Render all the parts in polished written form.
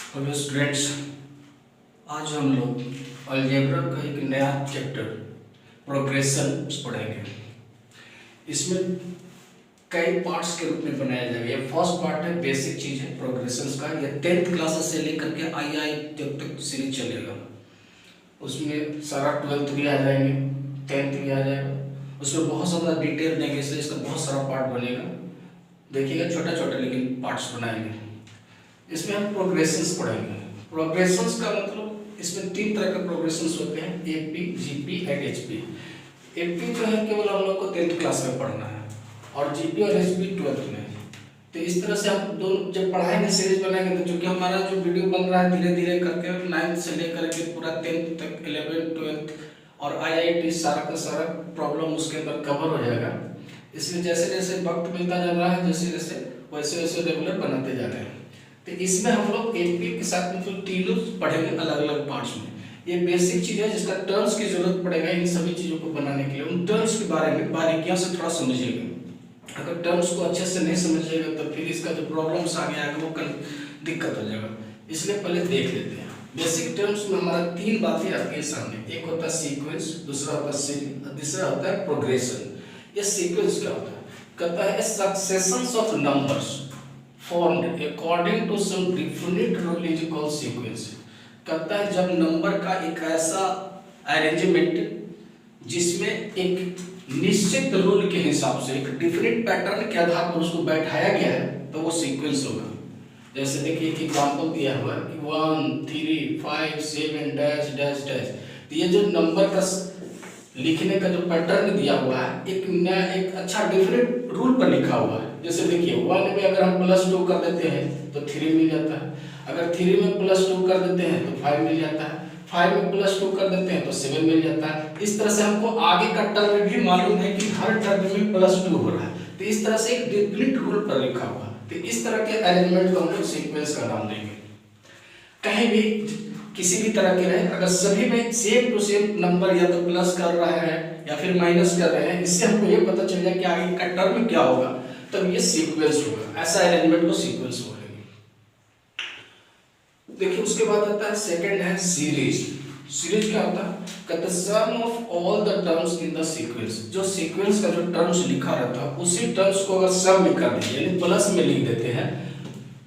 Hello students, आज हम लोग अलजेब्रा का एक नया चैप्टर प्रोग्रेशन पढ़ेंगे। इसमें कई पार्ट्स के रूप में बनाया जाएगा। ये फर्स्ट पार्ट है, बेसिक चीज़ है प्रोग्रेशंस का। ये 10th क्लास से लेकर के आई जब तक सीरीज चलेगा। उसमें सारा 12th भी आ जाएंगे, 10th भी आ जाएगा। उसमें बहुत ज़्यादा डिटेल देंगे, इसलिए इसका बहुत सारा पार्ट बनेगा। देखिएगा, छोटा छोटा लेकिन पार्ट्स बनाएंगे। इसमें हम प्रोग्रेशंस पढ़ेंगे। प्रोग्रेशंस का मतलब इसमें 3 तरह के प्रोग्रेशंस होते हैं, AP, GP and HP. AP जो है केवल हम लोग को 10th क्लास में पढ़ना है और जीपी और एचपी 12th में। तो इस तरह से हम दोनों जब पढ़ाएंगे, सीरीज बनाएंगे, तो चूंकि हमारा जो वीडियो बन रहा है धीरे धीरे करके 9th से लेकर के पूरा 10th तक, 11th 12th और आईआईटी सारा का सारा प्रॉब्लम उसके अंदर कवर हो जाएगा। इसलिए जैसे जैसे वक्त मिलता जा रहा है, जैसे जैसे वैसे वैसे रेगुलर बनाते जा रहे हैं। तो इसमें हम लोग एपी के साथ मतलब तीनों पढ़ेंगे अलग अलग पार्ट्स में। ये बेसिक चीज है जिसका टर्म्स की जरूरत पड़ेगा इन सभी चीजों को बनाने के लिए। उन टर्म्स के बारे में बारीकियों से थोड़ा समझिएगा। अगर टर्म्स को अच्छे से नहीं समझिएगा तो फिर इसका जो प्रॉब्लम्स आ गया है वो कल दिक्कत हो जाएगा। इसलिए पहले देख लेते हैं। बेसिक टर्म्स में हमारा 3 बातें आती है सामने। एक होता है सीक्वेंस, दूसरा होता है सीरीज, तीसरा होता है प्रोग्रेशन। ये सीक्वेंस क्या होता है? कहता है successions of numbers formed according to some definite rule is called sequence। कहता है जब नंबर का एक ऐसा अरेंजमेंट जिसमें एक निश्चित रूल के हिसाब से, एक डिफरेंट पैटर्न के आधार पर उसको बैठाया गया है, तो वो सीक्वेंस होगा। जैसे देखिए एक एग्जांपल दिया हुआ है कि 1 3 5 7 डैश डैश डैश। तो ये जो नंबर का लिखने का जो पैटर्न दिया हुआ है, एक नया एक अच्छा डिफरेंट रूल पर लिखा हुआ है। जैसे देखिए 1 में अगर हम +2 कर देते हैं तो 3 मिल जाता है। अगर 3 में +2 कर देते हैं तो 5 मिल जाता है। 5 में +2 कर देते हैं तो 7 मिल जाता है। इस तरह से हमको आगे का टर्म भी मालूम है कि हर टर्म में +2 हो रहा है। तो इस तरह से एक डिफरेंट रूल पर लिखा हुआ है। तो इस तरह के अरेंजमेंट को हम लोग सीक्वेंस का नाम देंगे। कहीं भी किसी भी तरह के रहे, अगर सभी में सेम टू सेम नंबर या तो प्लस कर रहा है या फिर माइनस कर रहे हैं, इससे हमको ये पता चल जाए कि आगे का टर्म क्या होगा, तब ये सीक्वेंस होगा। ऐसा अरेंजमेंट को सीक्वेंस बोलेंगे। देखिए उसके बाद आता है सेकंड है सीरीज। सीरीज क्या होता है? कहते हैं sum of all the terms in the sequence. जो सीक्वेंस का जो टर्म्स लिखा रहता है उसी टर्म्स को अगर सम में कर दें यानी प्लस में लिख देते हैं,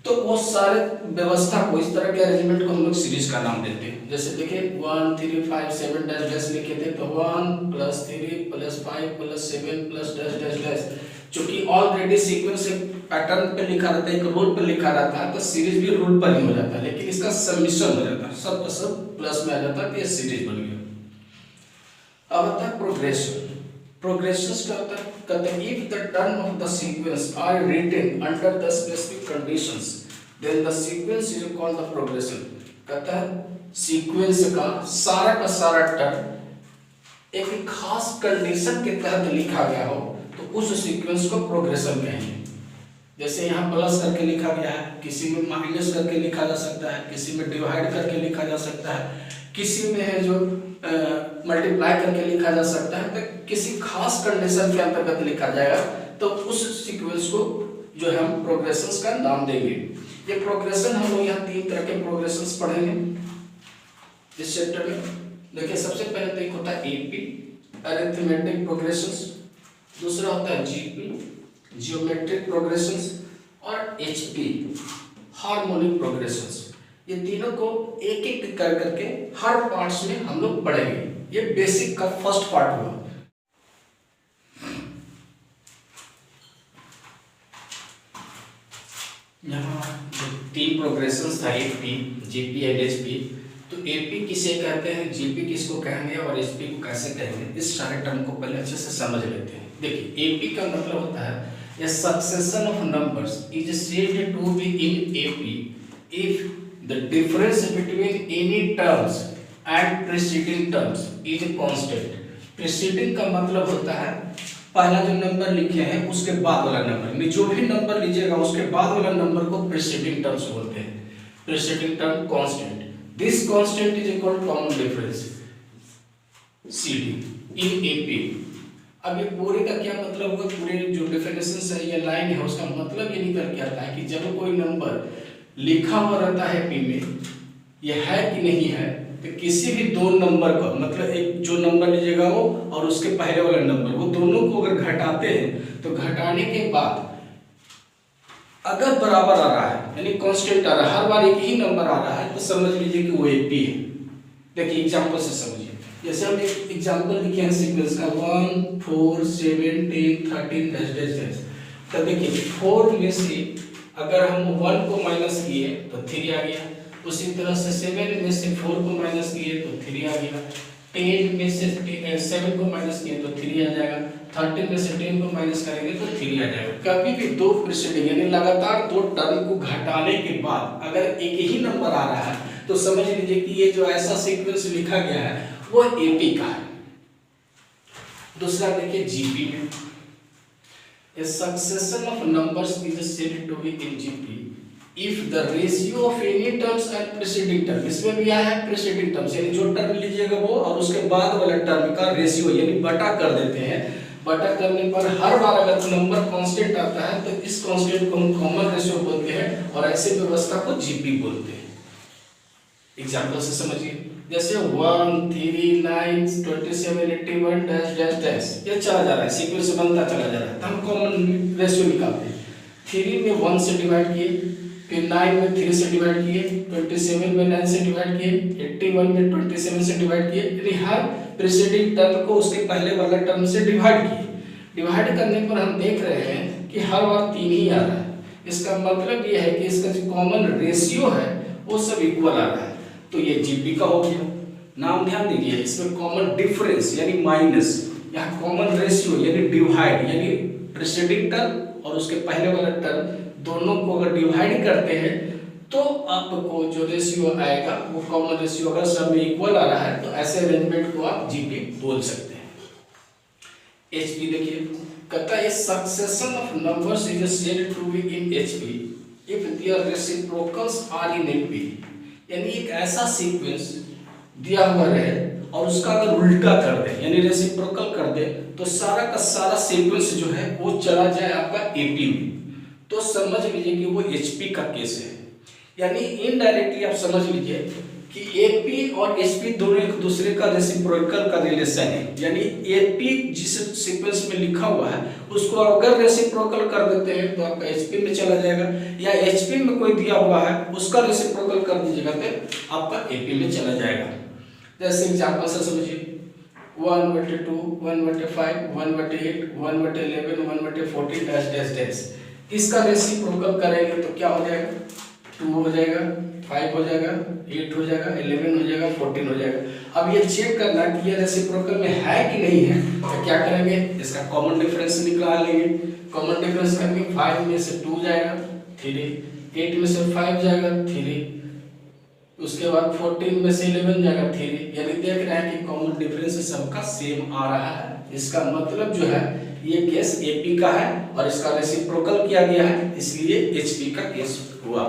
तो वो सारे व्यवस्था को, इस तरह के अरेंजमेंट को हम लोग सीरीज का नाम देते हैं। जैसे देखिए 1 3 5 7 डैश डैश लिखे थे, तो 1 + 3 + 5 + 7 + डैश डैश डैश। चूंकि ऑलरेडी सीक्वेंस एक पैटर्न पे लिखा रहता है, एक रूल पे लिखा रहता है, तो सीरीज भी रूल पर ही हो जाता है, लेकिन इसका सबमिशन हो जाता है, सब का सब प्लस में आ जाता है, तो ये सीरीज बन गया। अब आता है प्रोग्रेशन। प्रोग्रेशंस क्या होता है? कहते हैं if the term of the sequence are written under the specific conditions then the sequence is called the progression। कहता है सीक्वेंस का सारा टर्म एक खास कंडीशन के तहत लिखा गया हो तो उस सीक्वेंस को प्रोग्रेशन कहेंगे। जैसे यहाँ प्लस करके लिखा गया है, किसी में माइनस करके लिखा जा सकता है, किसी में डिवाइड करके लिखा जा सकता है, किसी में है जो मल्टीप्लाई करके लिखा जा सकता है। तो किसी खास कंडीशन के अंतर्गत लिखा जाएगा तो उस सीक्वेंस को जो है हम प्रोग्रेशंस का नाम देंगे। ये प्रोग्रेशन हम लोग यहाँ 3 तरह के प्रोग्रेशंस पढ़ेंगे इस चैप्टर में। देखिए सबसे पहले तो एक होता है एपी, अरिथमेटिक प्रोग्रेशंस, दूसरा होता है जीपी, जियोमेट्रिक प्रोग्रेशंस, और एचपी, हार्मोनिक प्रोग्रेशंस। ये तीनों को एक एक कर करके हर पार्ट्स में हम लोग पढ़ेंगे। ये बेसिक का फर्स्ट पार्ट हुआ। यहाँ 3 प्रोग्रेशंस था, एपी, जीपी एंड एचपी। तो एपी किसे कहते हैं, जीपी किसको कहेंगे और एचपी को कैसे कहेंगे, इस सारे टर्म को पहले अच्छे से समझ लेते हैं। देखिए एपी का मतलब होता है a succession of numbers is said to be in AP if the difference between any terms and preceding terms is constant। preceding का मतलब होता है पहला जो नंबर लिखे हैं उसके बाद वाला नंबर, जो भी नंबर लीजिएगा उसके बाद वाला नंबर को preceding terms बोलते हैं। preceding term constant, this constant is called common difference CD in AP। अब ये पूरे का क्या मतलब होगा, पूरे जो डेफिनेशन है या लाइन है उसका मतलब ये निकल के आता है कि जब कोई नंबर लिखा हुआ रहता है पी में, ये है कि नहीं है, तो किसी भी दो नंबर को, मतलब एक जो नंबर लीजिएगा वो और उसके पहले वाला नंबर, वो दोनों को अगर घटाते हैं तो घटाने के बाद अगर बराबर आ रहा है यानी कांस्टेंट आ रहा है, हर बार एक ही नंबर आ रहा है, तो समझ लीजिए कि वो एपी है। देखिए एग्जांपल से समझिए, जैसे हम एक एग्जांपल लिखे हैं सीक्वेंस का 1 4 7 10 13 डैश डैश डैश। तो देखिए 4 में से अगर हम 1 को माइनस किए तो 3 आ गया, उसी तरह से 7 में से 4 को माइनस किए तो 3 आ गया, 10 में से 7 को माइनस किए तो 3 आ जाएगा, 13 में से 10 को माइनस करेंगे तो 3 आ जाएगा। कभी भी दो प्रीसीडिंग यानी लगातार दो टर्म को घटाने के बाद अगर एक ही नंबर आ रहा है तो समझ लीजिए कि ये जो ऐसा सीक्वेंस लिखा गया है वो एपी का है। दूसरा देखिए जीपी में, a succession of numbers is said to be in GP if the ratio of any terms and preceding term, इसमें भी आया है preceding terms यानी जो टर्म लीजिएगा वो और उसके बाद वाला टर्म का रेशियो यानी बटा कर देते हैं। बटा करने पर हर बार अगर नंबर कांस्टेंट आता है तो इस कांस्टेंट को हम कॉमन रेशियो बोलते हैं और ऐसे व्यवस्था को जीपी बोलते हैं। एग्जांपल से समझिए, जैसे 1 3 9 27 81 डैश डैश डैश ये चला जा रहा है, सीक्वेंस बनता चला जा रहा है, तो हम कॉमन रेशियो निकालते हैं। 3 में 1 से डिवाइड किए, फिर 9 में 3 से डिवाइड किए, 27 में 9 से डिवाइड किए, 81 में 27 से डिवाइड किए, यानी हर प्रीसीडिंग टर्म को उसके पहले वाला टर्म से डिवाइड किए। डिवाइड करने पर हम देख रहे हैं कि हर बार 3 ही आ रहा है। इसका मतलब ये है कि इसका जो कॉमन रेशियो है वो सब इक्वल आ रहा है, तो ये जीपी का हो गया। नाम ध्यान दीजिए, इसमें कॉमन डिफरेंस यानी माइनस, यहाँ कॉमन रेशियो यानी डिवाइड यानी प्रीसीडिंग टर्म और उसके पहले वाला टर्म दोनों को अगर डिवाइड करते हैं तो आपको जो रेशियो आएगा वो कॉमन रेशियो अगर सब में इक्वल आ रहा है तो ऐसे अरेंजमेंट को आप जीपी बोल सकते हैं। एचपी देखिए, कहता है succession of numbers is said to be in HP if their reciprocals are in AP, यानी एक ऐसा सीक्वेंस दिया हुआ रहे और उसका अगर उल्टा कर दे यानी रेसिप्रोकल कर दे तो सारा का सारा सीक्वेंस जो है वो चला जाए आपका एपी में, तो समझ लीजिए कि वो एचपी का केस है। यानी इनडायरेक्टली आप समझ लीजिए कि एपी और एचपी दोनों एक दूसरे का रेसिप्रोकल का रिलेशन है, यानी एपी जिस सीक्वेंस में लिखा हुआ है उसको अगर रेसिप्रोकल कर देते हैं तो आपका एचपी में चला जाएगा, या एचपी में कोई दिया हुआ है उसका रेसिप्रोकल कर दीजिएगा तो आपका एपी में चला जाएगा। जैसे एग्जांपल से समझिए, 1/2 1/5 1/8 1/11 1/14 डैश डैश डैश, इसका रेसिप्रोकल करेंगे तो क्या हो जाएगा, 2 हो जाएगा, 5 हो जाएगा, 8 हो जाएगा, 11 हो जाएगा, 14 हो जाएगा। अब ये चेक करना कि ये रेसिप्रोकल में है कि नहीं है, तो क्या करेंगे, इसका कॉमन डिफरेंस निकाल लेंगे। कॉमन डिफरेंस करेंगे, 5 में से 2 जाएगा 3, 8 में से 5 जाएगा 3, उसके बाद 14 में से 11 जाएगा 3, यानी देख रहे हैं कि कॉमन डिफरेंस सबका सेम आ रहा है। इसका मतलब जो है ये केस एपी का है और इसका रेसिप्रोकल किया गया है, इसलिए एचपी का केस हुआ।